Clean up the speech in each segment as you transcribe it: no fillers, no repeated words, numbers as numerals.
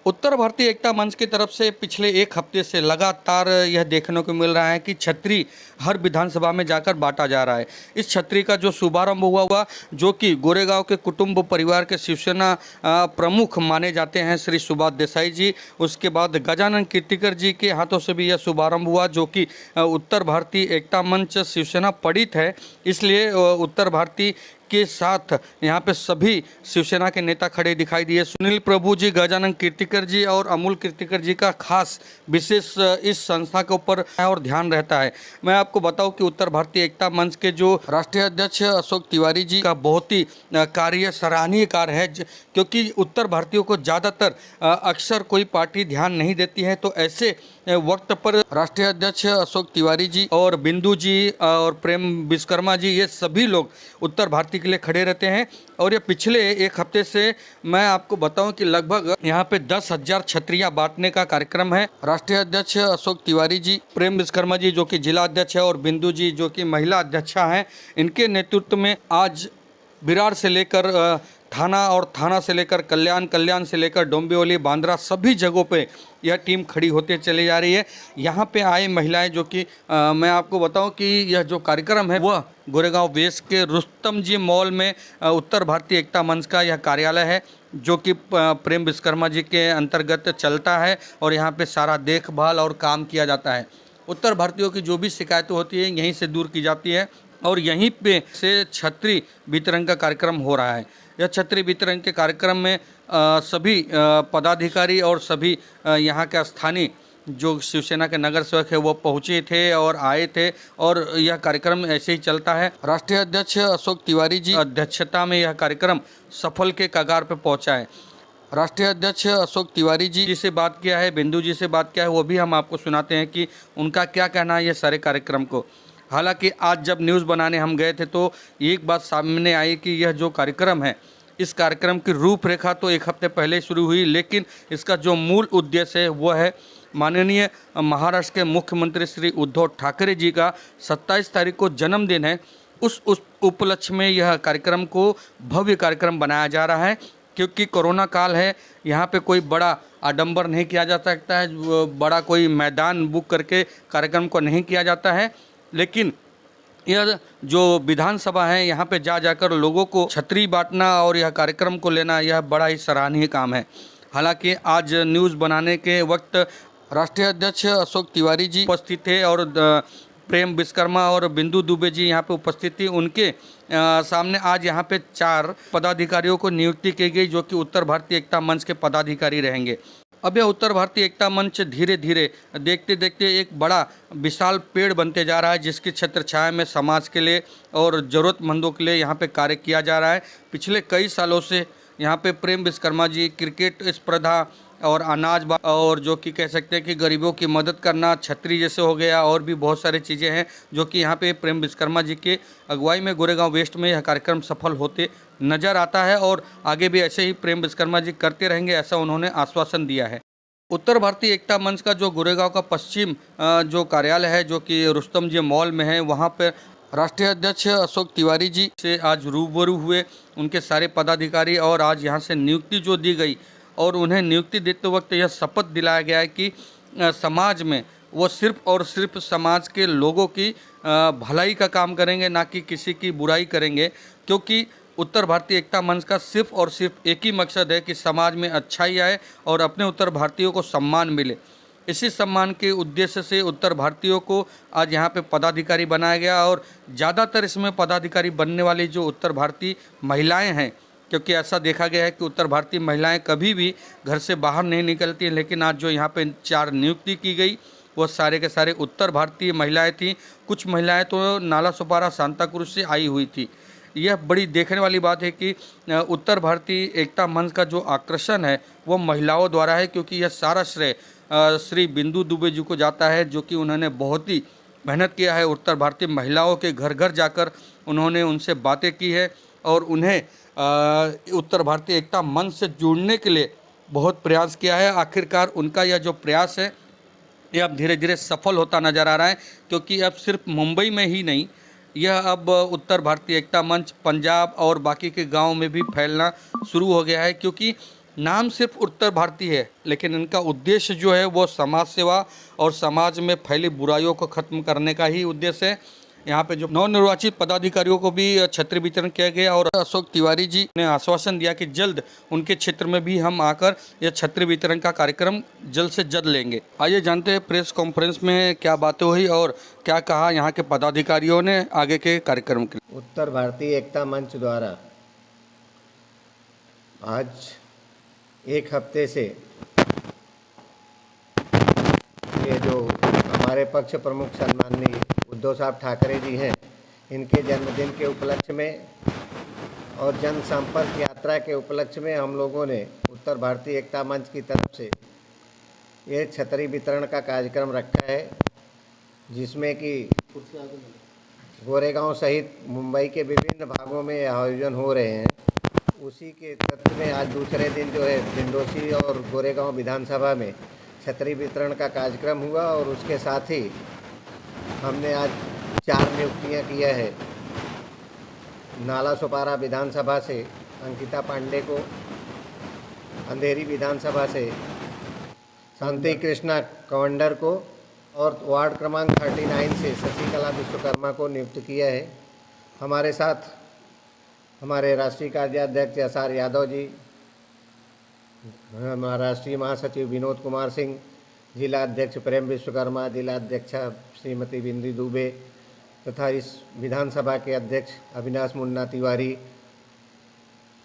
उत्तर भारतीय एकता मंच की तरफ से पिछले एक हफ्ते से लगातार यह देखने को मिल रहा है कि छतरी हर विधानसभा में जाकर बांटा जा रहा है। इस छतरी का जो शुभारंभ हुआ जो कि गोरेगांव के कुटुंब परिवार के शिवसेना प्रमुख माने जाते हैं श्री सुभाष देसाई जी, उसके बाद गजानन कीर्तिकर जी के हाथों से भी यह शुभारंभ हुआ जो कि उत्तर भारतीय एकता मंच शिवसेना पीड़ित है, इसलिए उत्तर भारतीय के साथ यहाँ पे सभी शिवसेना के नेता खड़े दिखाई दिए। सुनील प्रभु जी, गजानन कीर्तिकर जी और अमूल कीर्तिकर जी का खास विशेष इस संस्था के ऊपर और ध्यान रहता है। मैं आपको बताऊं कि उत्तर भारतीय एकता मंच के जो राष्ट्रीय अध्यक्ष अशोक तिवारी जी का बहुत ही कार्य सराहनीय कार्य है, क्योंकि उत्तर भारतीयों को ज़्यादातर अक्सर कोई पार्टी ध्यान नहीं देती है, तो ऐसे वक्त पर राष्ट्रीय अध्यक्ष अशोक तिवारी जी और बिंदु जी और प्रेम विश्वकर्मा जी, ये सभी लोग उत्तर भारतीय के लिए खड़े रहते हैं। और ये पिछले एक हफ्ते से मैं आपको बताऊं कि लगभग यहाँ पे 10,000 छतरियाँ बांटने का कार्यक्रम है। राष्ट्रीय अध्यक्ष अशोक तिवारी जी, प्रेम विश्वकर्मा जी जो कि जिला अध्यक्ष है और बिंदु जी जो कि महिला अध्यक्षा हैं, इनके नेतृत्व में आज विरार से लेकर थाना और थाना से लेकर कल्याण, कल्याण से लेकर डोंबिवली, बांद्रा, सभी जगहों पे यह टीम खड़ी होते चली जा रही है। यहाँ पे आए महिलाएं जो कि मैं आपको बताऊं कि यह जो कार्यक्रम है वह गोरेगांव वेस्ट के रुस्तम जी मॉल में उत्तर भारतीय एकता मंच का यह कार्यालय है जो कि प्रेम विश्वकर्मा जी के अंतर्गत चलता है और यहाँ पे सारा देखभाल और काम किया जाता है। उत्तर भारतीयों की जो भी शिकायतें होती है यहीं से दूर की जाती है और यहीं पे से छतरी वितरण का कार्यक्रम हो रहा है। यह छतरी वितरण के कार्यक्रम में सभी पदाधिकारी और सभी यहाँ के स्थानीय जो शिवसेना के नगर सेवक है वो पहुँचे थे और आए थे और यह कार्यक्रम ऐसे ही चलता है। राष्ट्रीय अध्यक्ष अशोक तिवारी जी अध्यक्षता में यह कार्यक्रम सफल के कगार पर पहुँचा है। राष्ट्रीय अध्यक्ष अशोक तिवारी जी से बात किया है, बिंदु जी से बात किया है, वो भी हम आपको सुनाते हैं कि उनका क्या कहना है ये सारे कार्यक्रम को। हालांकि आज जब न्यूज़ बनाने हम गए थे तो एक बात सामने आई कि यह जो कार्यक्रम है, इस कार्यक्रम की रूपरेखा तो एक हफ्ते पहले शुरू हुई, लेकिन इसका जो मूल उद्देश्य है वह है माननीय महाराष्ट्र के मुख्यमंत्री श्री उद्धव ठाकरे जी का 27 तारीख को जन्मदिन है। उस उपलक्ष्य में यह कार्यक्रम को भव्य कार्यक्रम बनाया जा रहा है, क्योंकि कोरोना काल है, यहाँ पे कोई बड़ा आडंबर नहीं किया जा सकता है, बड़ा कोई मैदान बुक करके कार्यक्रम को नहीं किया जाता है, लेकिन यह जो विधानसभा है यहाँ पे जाकर लोगों को छतरी बांटना और यह कार्यक्रम को लेना, यह बड़ा ही सराहनीय काम है। हालांकि आज न्यूज़ बनाने के वक्त राष्ट्रीय अध्यक्ष अशोक तिवारी जी उपस्थित थे और प्रेम विश्वकर्मा और बिंदु दुबे जी यहाँ पे उपस्थित थी। उनके सामने आज यहाँ पे 4 पदाधिकारियों को नियुक्ति की गई जो कि उत्तर भारतीय एकता मंच के पदाधिकारी रहेंगे। अब यह उत्तर भारतीय एकता मंच धीरे धीरे देखते देखते एक बड़ा विशाल पेड़ बनते जा रहा है, जिसकी छत्र छाया में समाज के लिए और ज़रूरतमंदों के लिए यहाँ पे कार्य किया जा रहा है। पिछले कई सालों से यहाँ पे प्रेम विश्वकर्मा जी क्रिकेट स्पर्धा और अनाज और जो कि कह सकते हैं कि गरीबों की मदद करना, छतरी जैसे हो गया, और भी बहुत सारी चीज़ें हैं जो कि यहाँ पे प्रेम विश्वकर्मा जी के अगुवाई में गोरेगांव वेस्ट में यह कार्यक्रम सफल होते नज़र आता है और आगे भी ऐसे ही प्रेम विश्वकर्मा जी करते रहेंगे, ऐसा उन्होंने आश्वासन दिया है। उत्तर भारतीय एकता मंच का जो गोरेगांव का पश्चिम जो कार्यालय है जो कि रुस्तम जी मॉल में है, वहाँ पर राष्ट्रीय अध्यक्ष अशोक तिवारी जी से आज रूबरू हुए उनके सारे पदाधिकारी और आज यहाँ से नियुक्ति जो दी गई और उन्हें नियुक्ति देते वक्त यह शपथ दिलाया गया है कि समाज में वो सिर्फ और सिर्फ समाज के लोगों की भलाई का काम करेंगे, ना कि किसी की बुराई करेंगे, क्योंकि उत्तर भारतीय एकता मंच का सिर्फ और सिर्फ एक ही मकसद है कि समाज में अच्छाई आए और अपने उत्तर भारतीयों को सम्मान मिले। इसी सम्मान के उद्देश्य से उत्तर भारतीयों को आज यहाँ पे पदाधिकारी बनाया गया और ज़्यादातर इसमें पदाधिकारी बनने वाली जो उत्तर भारतीय महिलाएं हैं, क्योंकि ऐसा देखा गया है कि उत्तर भारतीय महिलाएं कभी भी घर से बाहर नहीं निकलती हैं, लेकिन आज जो यहाँ पे 4 नियुक्ति की गई वो सारे के सारे उत्तर भारतीय महिलाएं थीं। कुछ महिलाएं तो नाला सुपारा सांताक्रूज से आई हुई थी। यह बड़ी देखने वाली बात है कि उत्तर भारतीय एकता मंच का जो आकर्षण है वो महिलाओं द्वारा है, क्योंकि यह सारा श्रेय श्री बिंदु दुबे जी को जाता है, जो कि उन्होंने बहुत ही मेहनत किया है। उत्तर भारतीय महिलाओं के घर घर जाकर उन्होंने उनसे बातें की है और उन्हें उत्तर भारतीय एकता मंच से जुड़ने के लिए बहुत प्रयास किया है। आखिरकार उनका यह जो प्रयास है ये अब धीरे धीरे सफल होता नज़र आ रहा है, क्योंकि अब सिर्फ मुंबई में ही नहीं, यह अब उत्तर भारतीय एकता मंच पंजाब और बाकी के गांव में भी फैलना शुरू हो गया है, क्योंकि नाम सिर्फ उत्तर भारतीय है, लेकिन इनका उद्देश्य जो है वो समाज सेवा और समाज में फैली बुराइयों को खत्म करने का ही उद्देश्य है। यहाँ पे जो नवनिर्वाचित पदाधिकारियों को भी छत्र वितरण किया गया और अशोक तिवारी जी ने आश्वासन दिया कि जल्द उनके क्षेत्र में भी हम आकर यह छत्र वितरण का कार्यक्रम जल्द से जल्द लेंगे। आइए जानते हैं प्रेस कॉन्फ्रेंस में क्या बातें हुई और क्या कहा यहाँ के पदाधिकारियों ने आगे के कार्यक्रम के लिए। उत्तर भारतीय एकता मंच द्वारा आज एक हफ्ते से ये जो हमारे पक्ष प्रमुख सम्माननीय उद्धव साहब ठाकरे जी हैं, इनके जन्मदिन के उपलक्ष्य में और जनसंपर्क यात्रा के उपलक्ष्य में हम लोगों ने उत्तर भारतीय एकता मंच की तरफ से ये छतरी वितरण का कार्यक्रम रखा है, जिसमें कि गोरेगांव सहित मुंबई के विभिन्न भागों में आयोजन हो रहे हैं। उसी के तत्व में आज दूसरे दिन जो है डिंडोसी और गोरेगांव विधानसभा में छतरी वितरण का कार्यक्रम हुआ और उसके साथ ही हमने आज 4 नियुक्तियां किया है। नाला सुपारा विधानसभा से अंकिता पांडे को, अंधेरी विधानसभा से शांति कृष्णा कवंडर को और वार्ड क्रमांक 39 से शशिकला विश्वकर्मा को नियुक्त किया है। हमारे साथ हमारे राष्ट्रीय कार्याध्यक्ष एस.आर. यादव जी, हमारा राष्ट्रीय महासचिव विनोद कुमार सिंह, जिला अध्यक्ष प्रेम विश्वकर्मा, जिला अध्यक्षा श्रीमती बिंदी दुबे तथा इस विधानसभा के अध्यक्ष अविनाश मुन्ना तिवारी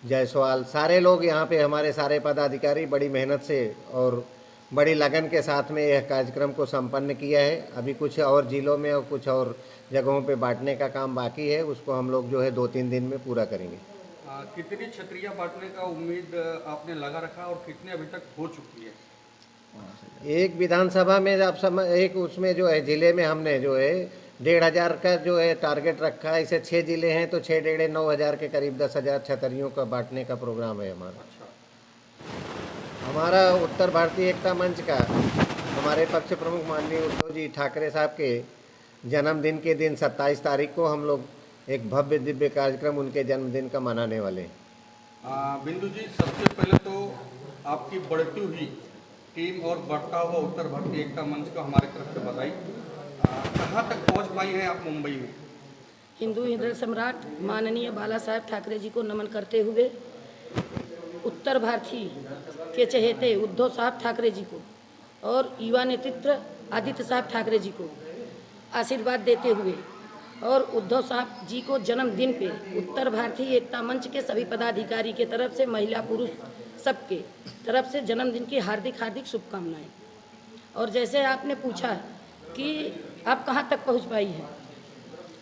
जायसवाल, सारे लोग यहाँ पे हमारे सारे पदाधिकारी बड़ी मेहनत से और बड़ी लगन के साथ में यह कार्यक्रम को संपन्न किया है। अभी कुछ और जिलों में और कुछ और जगहों पे बांटने का काम बाकी है, उसको हम लोग जो है 2-3 दिन में पूरा करेंगे। कितनी छतरियाँ बांटने का उम्मीद आपने लगा रखा और कितने अभी तक हो चुकी है? एक विधानसभा में आप एक उसमें जो है जिले में हमने जो है 1,500 का जो है टारगेट रखा है। इसे 6 जिले हैं तो 6 डेढ़ 9,000 के करीब 10,000 छतरियों का बांटने का प्रोग्राम है हमारा। हमारा उत्तर भारतीय एकता मंच का हमारे पक्ष प्रमुख माननीय उद्धव जी ठाकरे साहब के जन्मदिन के दिन 27 तारीख को हम लोग एक भव्य दिव्य कार्यक्रम उनके जन्मदिन का मनाने वाले हैं। बिंदु जी, सबसे पहले तो आपकी बढ़ती हुई टीम और बढ़ता हुआ उत्तर भारतीय एकता मंच को हमारी तरफ से बधाई। कहाँ तक पहुँच पाई हैं आप मुंबई में? हिंदू हृदय सम्राट माननीय बाला साहेब ठाकरे जी को नमन करते हुए उत्तर भारतीय के चहेते उद्धव साहब ठाकरे जी को और युवा नेतृत्व आदित्य साहब ठाकरे जी को आशीर्वाद देते हुए और उद्धव साहब जी को जन्मदिन पे उत्तर भारतीय एकता मंच के सभी पदाधिकारी के तरफ से, महिला पुरुष सबके तरफ से जन्मदिन की हार्दिक हार्दिक शुभकामनाएं। और जैसे आपने पूछा कि आप कहां तक पहुंच पाई हैं,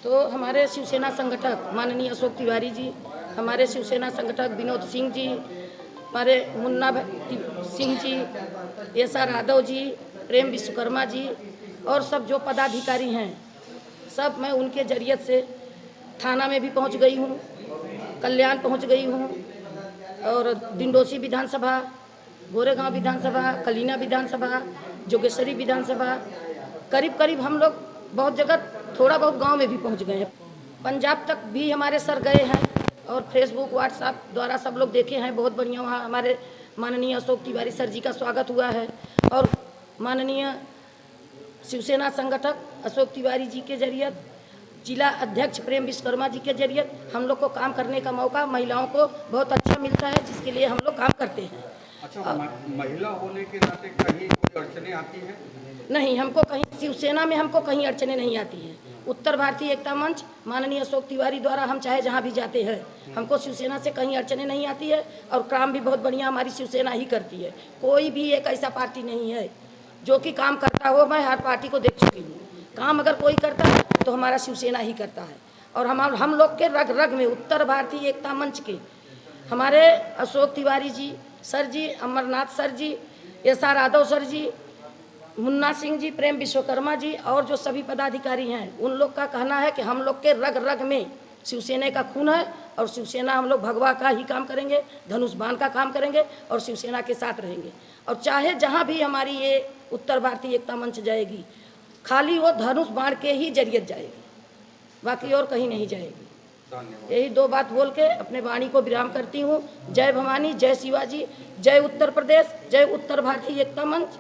तो हमारे शिवसेना संगठक माननीय अशोक तिवारी जी, हमारे शिवसेना संगठक विनोद सिंह जी, हमारे मुन्ना सिंह जी, एस.आर. यादव जी, प्रेम विश्वकर्मा जी और सब जो पदाधिकारी हैं, सब मैं उनके जरिए से थाना में भी पहुंच गई हूं, कल्याण पहुंच गई हूं और डिंडोसी विधानसभा, गोरेगांव विधानसभा, कलीना विधानसभा, जोगेश्वरी विधानसभा, करीब करीब हम लोग बहुत जगह थोड़ा बहुत गांव में भी पहुंच गए हैं। पंजाब तक भी हमारे सर गए हैं और फेसबुक व्हाट्सएप द्वारा सब लोग देखे हैं। बहुत बढ़िया वहाँ हमारे माननीय अशोक तिवारी सर जी का स्वागत हुआ है और माननीय शिवसेना संगठक अशोक तिवारी जी के जरिए, जिला अध्यक्ष प्रेम विश्वकर्मा जी के जरिए हम लोग को काम करने का मौका महिलाओं को बहुत अच्छा मिलता है, जिसके लिए हम लोग काम करते हैं। अच्छा, महिला होने के नाते कहीं कोई अड़चने आती हैं? नहीं, हमको कहीं शिवसेना में हमको कहीं अड़चने नहीं आती हैं। उत्तर भारतीय एकता मंच माननीय अशोक तिवारी द्वारा हम चाहे जहाँ भी जाते हैं, हमको शिवसेना से कहीं अड़चने नहीं आती है और काम भी बहुत बढ़िया हमारी शिवसेना ही करती है। कोई भी एक ऐसा पार्टी नहीं है जो कि काम करता हो। मैं हर पार्टी को देख चुकी हूँ, काम अगर कोई करता है तो हमारा शिवसेना ही करता है। और हम लोग के रग रग में उत्तर भारतीय एकता मंच के हमारे अशोक तिवारी जी सर जी, अमरनाथ सर जी, एस.आर. यादव सर जी, मुन्ना सिंह जी, प्रेम विश्वकर्मा जी और जो सभी पदाधिकारी हैं, उन लोग का कहना है कि हम लोग के रग रग में शिवसेना का खून है और शिवसेना हम लोग भगवा का ही काम करेंगे, धनुष बाण का काम करेंगे और शिवसेना के साथ रहेंगे। और चाहे जहां भी हमारी ये उत्तर भारतीय एकता मंच जाएगी, खाली वो धनुष बाण के ही जरिए जाएगी, बाकी और कहीं नहीं जाएगी। यही दो बात बोल के अपने वाणी को विराम करती हूँ। जय भवानी, जय शिवाजी, जय उत्तर प्रदेश, जय उत्तर भारतीय एकता मंच।